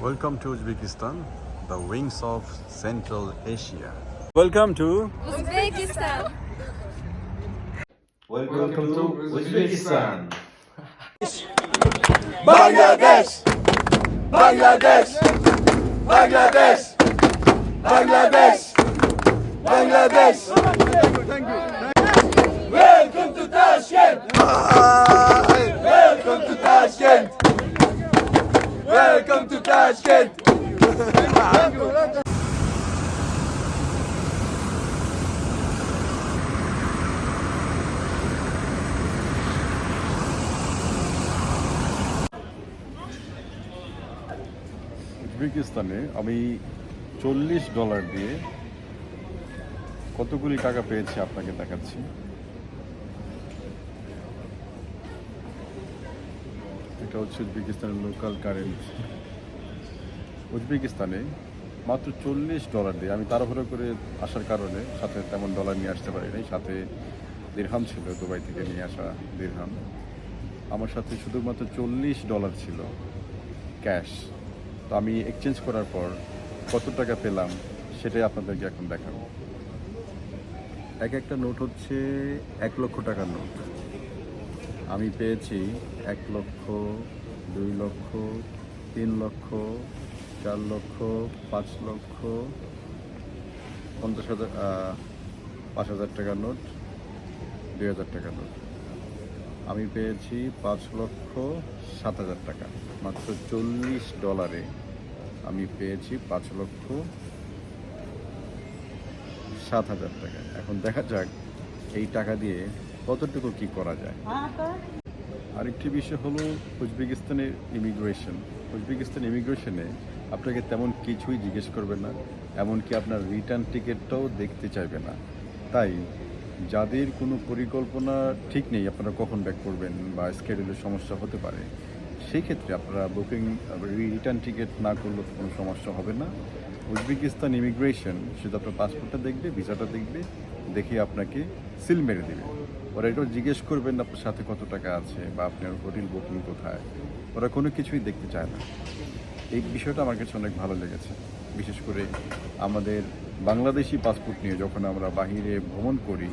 Welcome to Uzbekistan, the wings of Central Asia. Welcome to Uzbekistan. Welcome to Uzbekistan. Bangladesh, Bangladesh, Bangladesh, Bangladesh, Bangladesh. Welcome to Tashkent. Welcome to Tashkent. Welcome to Tashkent. উজবেকিস্তানে আমি $40 দিয়ে কতগুলি টাকা পেয়েছি আপনাকে দেখাচ্ছি। এটা হচ্ছে উজবেকিস্তানের local currency. উজবেকিস্তানে মাত্র $40 দিয়ে আমি তাড়াহুড়ো করে আসার কারণে সাথে তেমন ডলার নিয়ে আসতে পারিনি। সাথে দিরহাম ছিল, দুবাই থেকে নিয়ে আসা দিরহাম। আমার সাথে শুধুমাত্র $40 ছিল ক্যাশ। তো আমি এক্সচেঞ্জ করার পর কত টাকা পেলাম সেটাই আপনাদেরকে এখন দেখাবো। একটা নোট হচ্ছে 1 লক্ষ টাকার নোট। আমি পেয়েছি 1 লক্ষ, 2 লক্ষ, 3 লক্ষ, 4 লক্ষ, 5 লক্ষ, 5,000 টাকার নোট, 2,000 টাকার নোট। আমি পেয়েছি 5,07,000 টাকা। মাত্র $40 আমি পেয়েছি 5,07,000 টাকা। এখন দেখা যাক এই টাকা দিয়ে কতটুকু কি করা যায়। আরেকটি বিষয় হলো উজবেকিস্তানের ইমিগ্রেশন। উজবেকিস্তান ইমিগ্রেশনে আপনাকে তেমন কিছুই জিজ্ঞেস করবে না, এমনকি আপনার রিটার্ন টিকিটটাও দেখতে চাইবে না। তাই যাদের কোনো পরিকল্পনা ঠিক নেই আপনারা কখন ব্যাক করবেন বা স্কেডিউলের সমস্যা হতে পারে, সেই ক্ষেত্রে আপনারা বুকিং রিটার্ন টিকিট না করলেও কোনো সমস্যা হবে না। উজবেকিস্তান ইমিগ্রেশন শুধু আপনার পাসপোর্টটা দেখবে, ভিসাটা দেখবে, দেখে আপনাকে সিল মেরে দেবে। ওরা এটাও জিজ্ঞেস করবেন আপনার সাথে কত টাকা আছে বা আপনার হোটেল বুকিং কোথায়, ওরা কোনো কিছুই দেখতে চায় না। এই বিষয়টা আমার কাছে অনেক ভালো লেগেছে। বিশেষ করে আমাদের বাংলাদেশি পাসপোর্ট নিয়ে যখন আমরা বাহিরে ভ্রমণ করি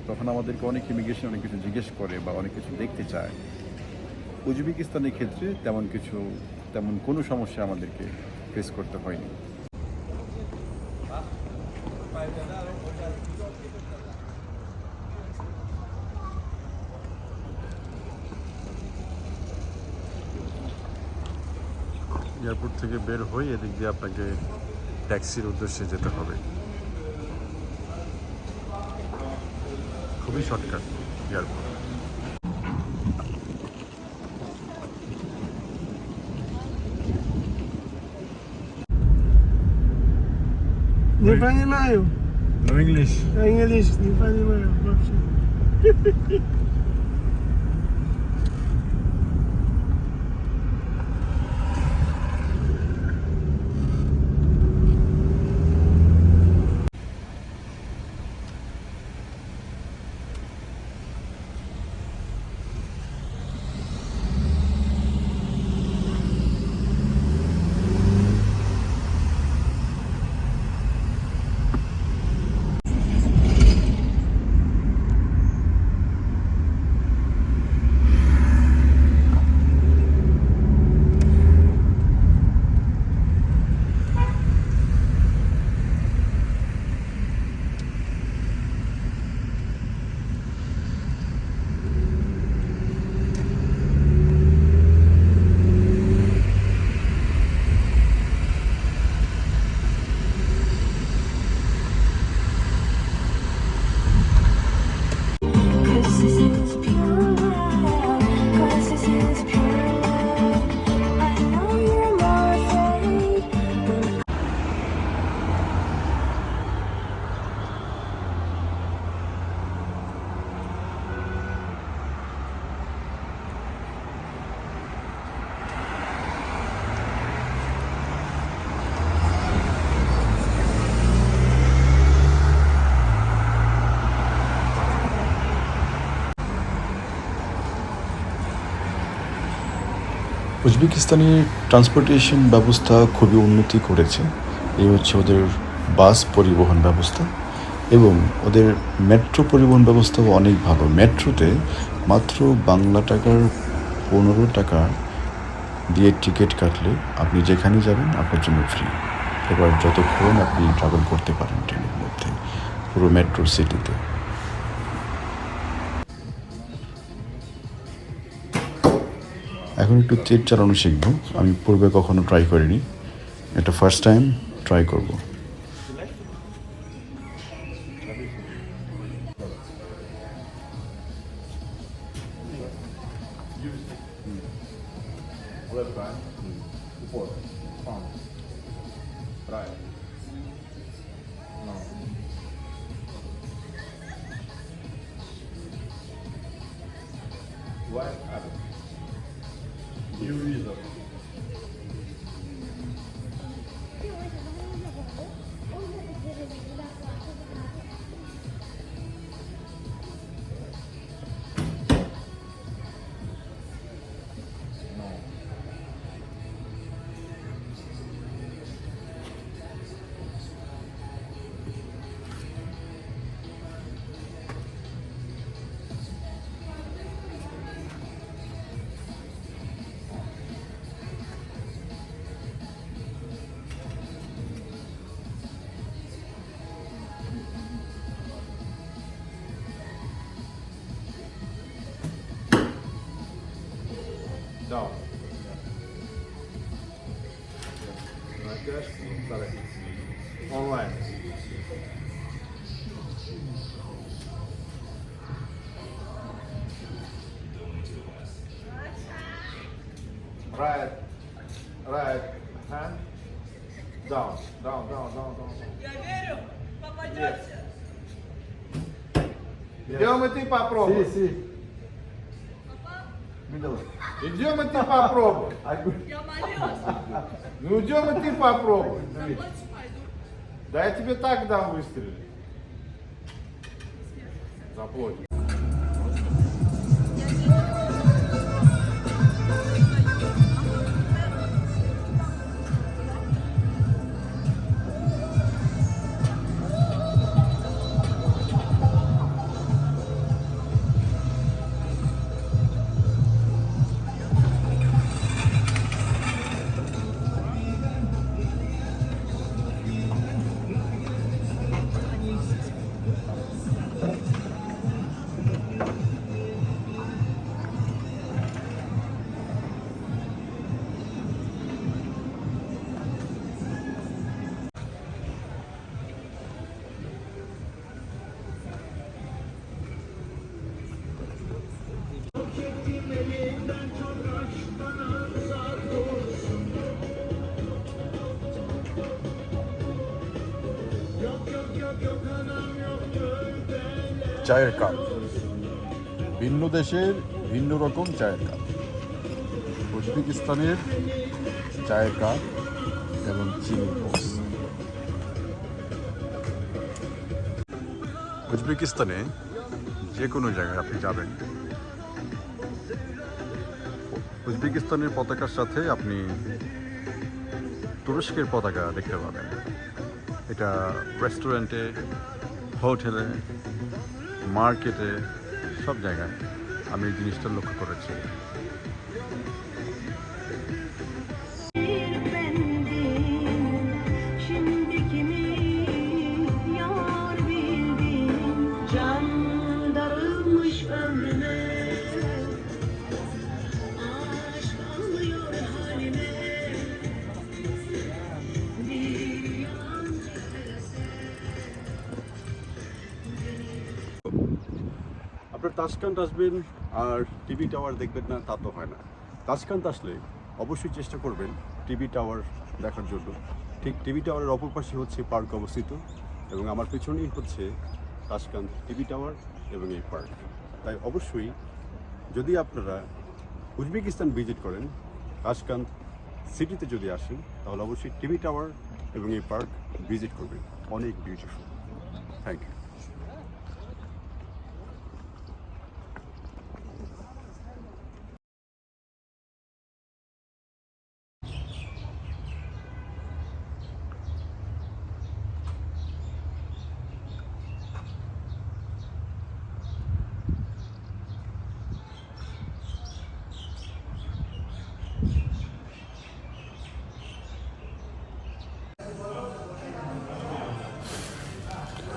তখন আমাদেরকে অনেক ইমিগ্রেশন অনেক কিছু জিজ্ঞেস করে বা অনেক কিছু দেখতে চায়। উজবেকিস্তানের ক্ষেত্রে তেমন কোনো সমস্যা আমাদেরকে ফেস করতে হয়নি। এয়ারপোর্ট থেকে বের হয়ে এদিক দিয়ে আপনাকে ট্যাক্সির উদ্দেশ্যে যেতে হবে। খুবই shortcut airport. Nie понимаю. No English. English не понимаю вообще. Uzbekistani transportation ব্যবস্থা খুবই উন্নতি করেছে। এই হচ্ছে ওদের বাস পরিবহন ব্যবস্থা এবং ওদের মেট্রো পরিবহন ব্যবস্থাও অনেক ভালো। মেট্রোতে মাত্র বাংলা টাকার 15 টাকা দিয়ে টিকিট কাটলে আপনি যেখানে যাবেন আপনার জন্য ফ্রি। এবার যতক্ষণ আপনি ট্রাভেল করতে পারেন ট্রেনের মধ্যে পুরো মেট্রো সিটিতে। এখন একটু চেট চালানো শিখবো। আমি পূর্বে কখনো ট্রাই করিনি, এটা ফার্স্ট টাইম ট্রাই করব। Down. Online. Right hand. Down. Я верю, попадете. Идем и ты попробуй. Идем и ты попробуй. Я молилась. Ну идем и ты попробуй. Заплачу, пойду. Да я тебе так дам выстрелить. Заплать. চায়ের কাপ, ভিন্ন দেশের ভিন্ন রকম চায়ের কাপ। উজবেকিস্তানের চায়ের কাপ এবং চিনি বক্স। উজবেকিস্তানে যে কোনো জায়গায় আপনি যাবেন, উজবেকিস্তানের পতাকার সাথে আপনি তুরস্কের পতাকা দেখতে পাবেন। এটা রেস্টুরেন্টে, হোটেলে, মার্কেটে, সব জায়গায় আমি এই জিনিসটা লক্ষ্য করেছি। আপনার তাশকান্দ আসবেন আর টিভি টাওয়ার দেখবেন না তা তো হয় না। তাশকান্দ আসলে অবশ্যই চেষ্টা করবেন টিভি টাওয়ার দেখার জন্য। ঠিক টিভি টাওয়ারের অপর পাশে হচ্ছে পার্ক অবস্থিত এবং আমার পেছনেই হচ্ছে তাশকান্দ টিভি টাওয়ার এবং এই পার্ক। তাই অবশ্যই যদি আপনারা উজবেকিস্তান ভিজিট করেন, তাশকান্দ সিটিতে যদি আসেন, তাহলে অবশ্যই টিভি টাওয়ার এবং এই পার্ক ভিজিট করবেন। অনেক বিউটিফুল। Thank you.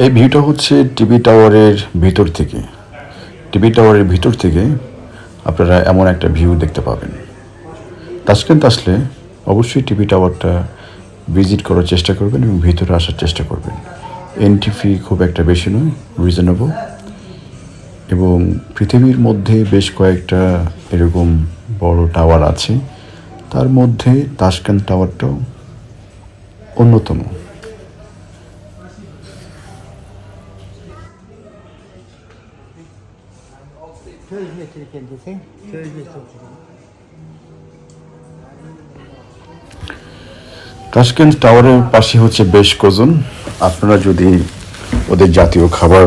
এই ভিউটা হচ্ছে টিভি টাওয়ারের ভিতর থেকে। টিভি টাওয়ারের ভিতর থেকে আপনারা এমন একটা ভিউ দেখতে পাবেন। তাশকেন্ট আসলে অবশ্যই টিভি টাওয়ারটা ভিজিট করার চেষ্টা করবেন এবং ভিতরে আসার চেষ্টা করবেন। এন্ট্রি ফি খুব একটা বেশি নয়, রিজনেবল। এবং পৃথিবীর মধ্যে বেশ কয়েকটা এরকম বড় টাওয়ার আছে, তার মধ্যে তাশকেন্ট টাওয়ারটাও অন্যতম। তাশকেন্ট টাওয়ারের পাশে হচ্ছে বেশ কোজন। আপনারা যদি ওদের জাতীয় খাবার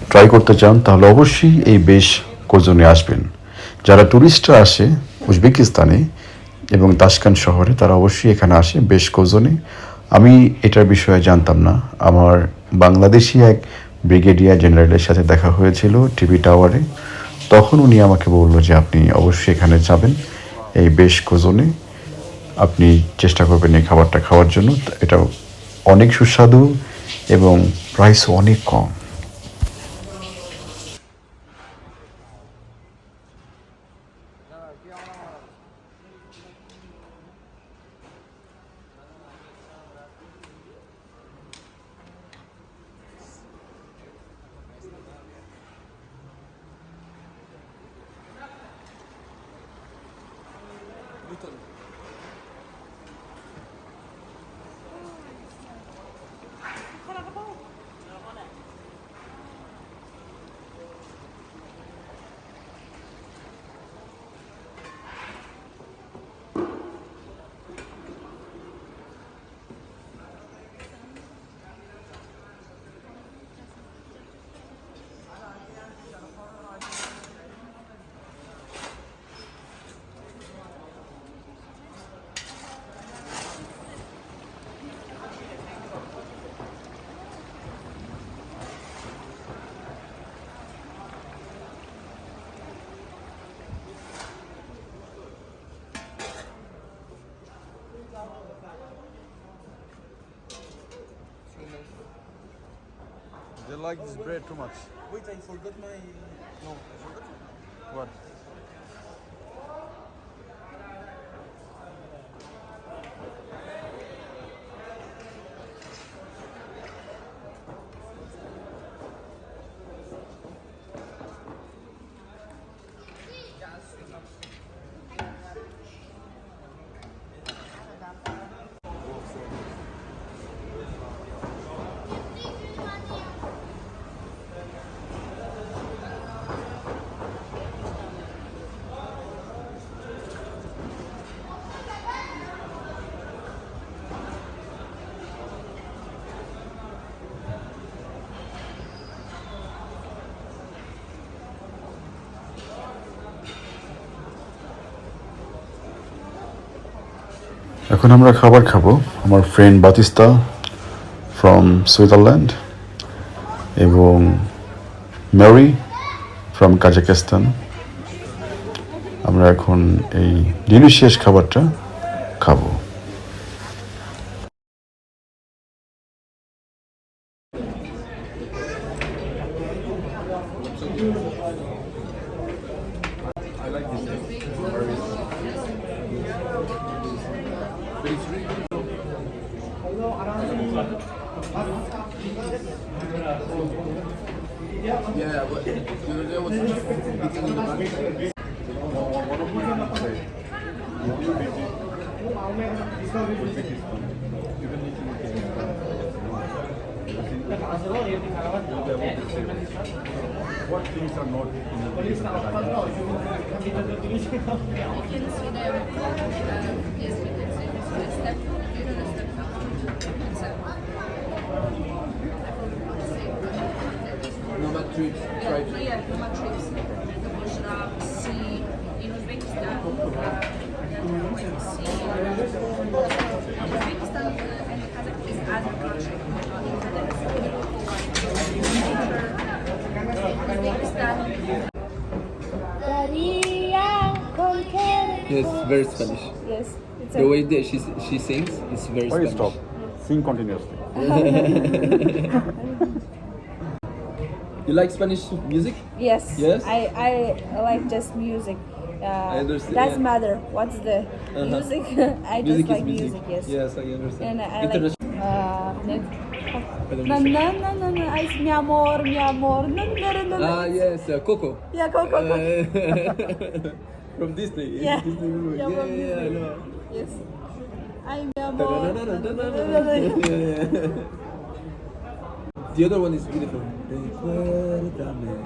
ট্রাই করতে চান তাহলে অবশ্যই এই বেশ কোজনে আসবেন। যারা ট্যুরিস্টরা আসে উজবেকিস্তানে এবং তাশকেন্ট শহরে, তারা অবশ্যই এখানে আসে বেশ কোজনে। আমি এটার বিষয়ে জানতাম না, আমার বাংলাদেশি এক ব্রিগেডিয়ার জেনারেলের সাথে দেখা হয়েছিল টিভি টাওয়ারে। তখন উনি আমাকে বলল যে আপনি অবশ্যই এখানে যাবেন, এই বেশ কোজনে আপনি চেষ্টা করবেন এই খাবারটা খাওয়ার জন্য। এটা অনেক সুস্বাদু এবং প্রাইসও অনেক কম। They like this bread too much. Wait, I forgot my. No, I forgot. What? এখন আমরা খাবার খাবো। আমার ফ্রেন্ড বাতিস্তা ফ্রম সুইজারল্যান্ড এবং মেরি ফ্রম কাজাকিস্তান। আমরা এখন এই ডিলিশিয়াস খাবারটা খাবো। Yeah, but the other day I was eating in the back. What things are not in the You can see them. Yes, we can see the step. You know the step now. It's a. Nomad trips, tribes. Yeah, nomad trips. The Bushrab, sea. In Uzbekistan, when you see Uzbekistan and Kazakhstan is agriculture. Yes, very Spanish. Yes. It's The way that she sings is very Why you Spanish. stop? Sing continuously. You like Spanish music? Yes. Yes? I like just music. I understand, Doesn't yeah. matter what's the music. I Music just is like music. Yes. Yes, I understand. And I International. like. Ay, mi amor, mi amor. Ah, yes, Coco. Yeah, go. From Disney. Yeah. Disney movie. Yeah, from Yeah, I know. Yes. Ay, mi amor. The other one is beautiful. Recuérdame.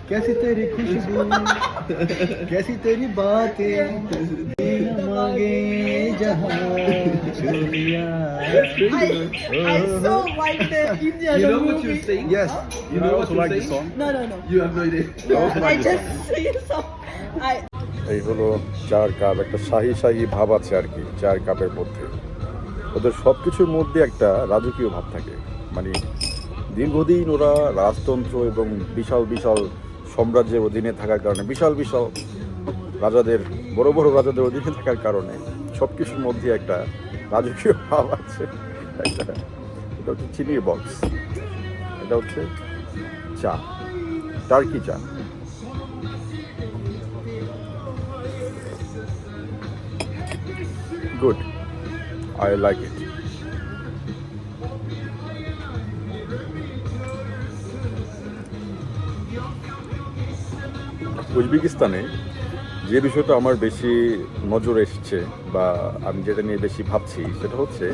कैसी तेरी खुशबू कैसी तेरी बातें मांगे जहां चुनिया I so like the Indian You know what movie. you're saying? Yes, You know I what also you're like this saying? song. No. You have no idea. I also I like this just see a song. এই হলো চার cup, একটা শাহী ভাব আছে আর কি চার কাপের মধ্যে। ওদের সব কিছুর মধ্যে একটা রাজকীয় ভাব থাকে, মানে দীর্ঘদিন ওরা রাজতন্ত্র এবং বিশাল বিশাল সাম্রাজ্যের অধীনে থাকার কারণে, বিশাল বিশাল রাজাদের বড় বড় রাজাদের অধীনে থাকার কারণে সব কিছুর মধ্যে একটা রাজকীয় ভাব আছে। এটা হচ্ছে চিনির বক্স, এটা হচ্ছে চা, টার্কি চা। Good. I like it. উজবেকিস্তানে যে বিষয়টা আমার বেশি নজর এসছে বা আমি যেটা নিয়ে বেশি ভাবছি সেটা হচ্ছে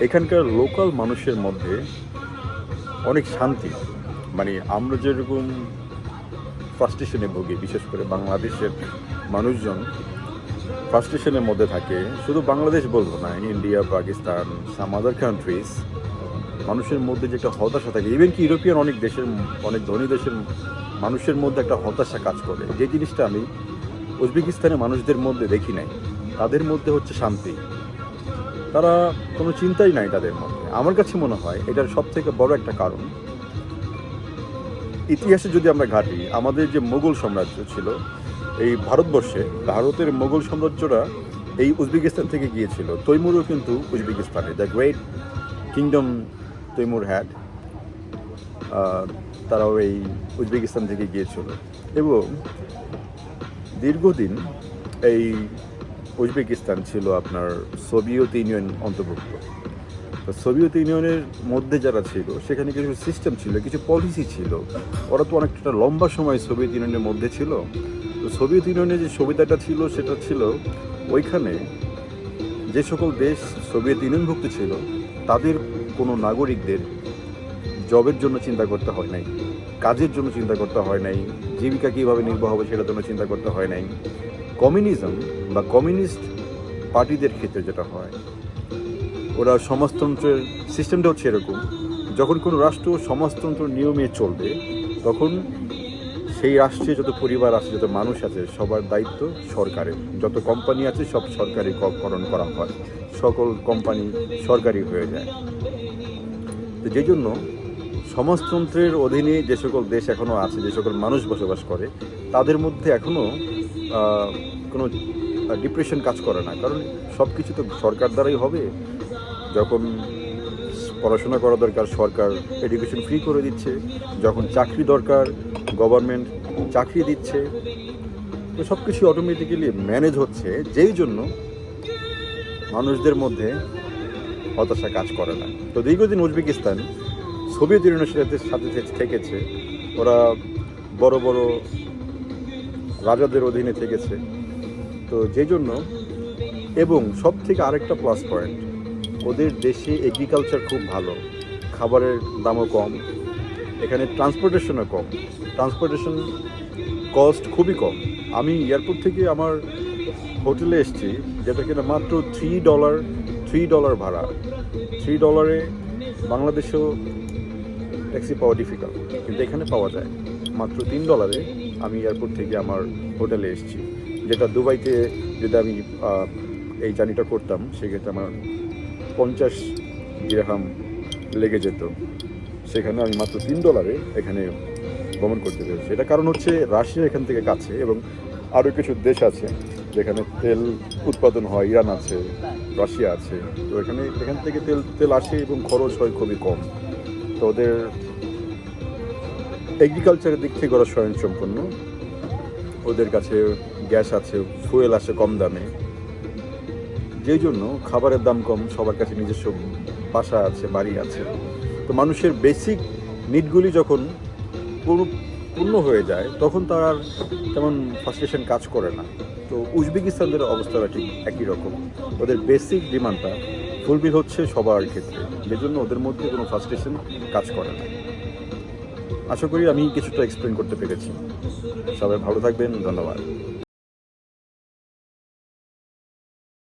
এখানকার লোকাল মানুষের মধ্যে অনেক শান্তি। মানে আমরা যেরকম ফ্রাস্ট্রেশনে ভুগি, বিশেষ করে বাংলাদেশের মানুষজন ফ্রাস্ট্রেশনের মধ্যে থাকে, শুধু বাংলাদেশ বলবো না, ইন্ডিয়া, পাকিস্তান, সাম আদার কান্ট্রিজ, মানুষের মধ্যে যে একটা হতাশা থাকে, ইভেন কি ইউরোপিয়ান অনেক দেশের, অনেক ধনী দেশের মানুষের মধ্যে একটা হতাশা কাজ করে, যে জিনিসটা আমি উজবেকিস্তানের মানুষদের মধ্যে দেখি নাই। তাদের মধ্যে হচ্ছে শান্তি, তারা কোনো চিন্তাই নাই তাদের মধ্যে। আমার কাছে মনে হয় এটার সব থেকে বড় একটা কারণ, ইতিহাসে যদি আমরা ঘাঁটি, আমাদের যে মোগল সাম্রাজ্য ছিল এই ভারতবর্ষে, ভারতের মোগল সাম্রাজ্যরা এই উজবেকিস্তান থেকে গিয়েছিল। তৈমুরও কিন্তু উজবেকিস্তানে, the great kingdom Timur had, তারাও এই উজবেকিস্তান থেকে গিয়েছিল। এবং দীর্ঘদিন এই উজবেকিস্তান ছিল আপনার সোভিয়েত ইউনিয়ন অন্তর্ভুক্ত। তো সোভিয়েত ইউনিয়নের মধ্যে যারা ছিল সেখানে কিছু সিস্টেম ছিল, কিছু পলিসি ছিল। ওরা তো অনেকটা লম্বা সময় সোভিয়েত ইউনিয়নের মধ্যে ছিল। তো সোভিয়েত ইউনিয়নের যে সুবিধাটা ছিল সেটা ছিল ওইখানে যে সকল দেশ সোভিয়েত ইউনিয়নভুক্ত ছিল তাদের কোনো নাগরিকদের জবের জন্য চিন্তা করতে হয় নাই, কাজের জন্য চিন্তা করতে হয় নাই, জীবিকা কীভাবে নির্বাহ হবে সেটার জন্য চিন্তা করতে হয় নাই। কমিউনিজম বা কমিউনিস্ট পার্টিদের ক্ষেত্রে যেটা হয়, ওরা সমাজতন্ত্রের সিস্টেমটা হচ্ছে এরকম, যখন কোনো রাষ্ট্র সমাজতন্ত্র নিয়মে চলবে তখন সেই রাষ্ট্রে যত পরিবার আছে, যত মানুষ আছে, সবার দায়িত্ব সরকারের। যত কোম্পানি আছে সব সরকারিকরণ করা হয়, সকল কোম্পানি সরকারি হয়ে যায়। তো যেই জন্য সমাজতন্ত্রের অধীনে যে সকল দেশ এখনও আছে, যে সকল মানুষ বসবাস করে, তাদের মধ্যে এখনও কোনো ডিপ্রেশন কাজ করে না, কারণ সব কিছু তো সরকার দ্বারাই হবে। যখন পড়াশোনা করা দরকার সরকার এডুকেশন ফ্রি করে দিচ্ছে, যখন চাকরি দরকার গভর্নমেন্ট চাকরি দিচ্ছে, তো সব কিছু অটোমেটিক্যালি ম্যানেজ হচ্ছে, যেই জন্য মানুষদের মধ্যে হতাশা কাজ করে না। তো দীর্ঘদিন উজবেকিস্তান সোভিয়েত ইউনিয়নের সাথে থেকেছে, ওরা বড় বড় রাজাদের অধীনে থেকেছে। তো যেই জন্য, এবং সব থেকে আরেকটা প্লাস পয়েন্ট, ওদের দেশে এগ্রিকালচার খুব ভালো, খাবারের দামও কম, এখানে ট্রান্সপোর্টেশনও কম, ট্রান্সপোর্টেশন কস্ট খুবই কম। আমি এয়ারপোর্ট থেকে আমার হোটেলে এসেছি, যেটা কিনা মাত্র $3 ভাড়া। $3 বাংলাদেশেও ট্যাক্সি পাওয়া ডিফিকাল্ট, কিন্তু এখানে পাওয়া যায় মাত্র $3। আমি এয়ারপোর্ট থেকে আমার হোটেলে এসেছি। যেটা দুবাইতে যদি আমি এই জার্নিটা করতাম সেক্ষেত্রে আমার 50 দিরহাম লেগে যেত, সেখানে আমি মাত্র $3 এখানে ভ্রমণ করতে পেরেছি। এটা কারণ হচ্ছে রাশিয়া এখান থেকে কাছে এবং আরও কিছু দেশ আছে যেখানে তেল উৎপাদন হয়, ইরান আছে, রাশিয়া আছে। তো এখান থেকে তেল আসে এবং খরচ হয় খুবই কম। তো ওদের এগ্রিকালচারের দিক থেকে ওরা স্বয়ংসম্পন্ন, ওদের কাছে গ্যাস আছে, ফুয়েল আসে কম দামে, যেই জন্য খাবারের দাম কম, সবার কাছে নিজস্ব বাসা আছে, বাড়ি আছে। তো মানুষের বেসিক নিডগুলি যখন পূর্ণ হয়ে যায় তখন তার আর তেমন ফ্রাস্ট্রেশন কাজ করে না। তো উজবেকিস্তানদের অবস্থাটা ঠিক একই রকম, ওদের বেসিক ডিমান্ডটা ফুলফিল হচ্ছে সবার ক্ষেত্রে, যে জন্য ওদের মধ্যে কোনো ফ্রাস্ট্রেশন কাজ করে না। আশা করি আমি কিছুটা এক্সপ্লেন করতে পেরেছি। সবাই ভালো থাকবেন, ধন্যবাদ।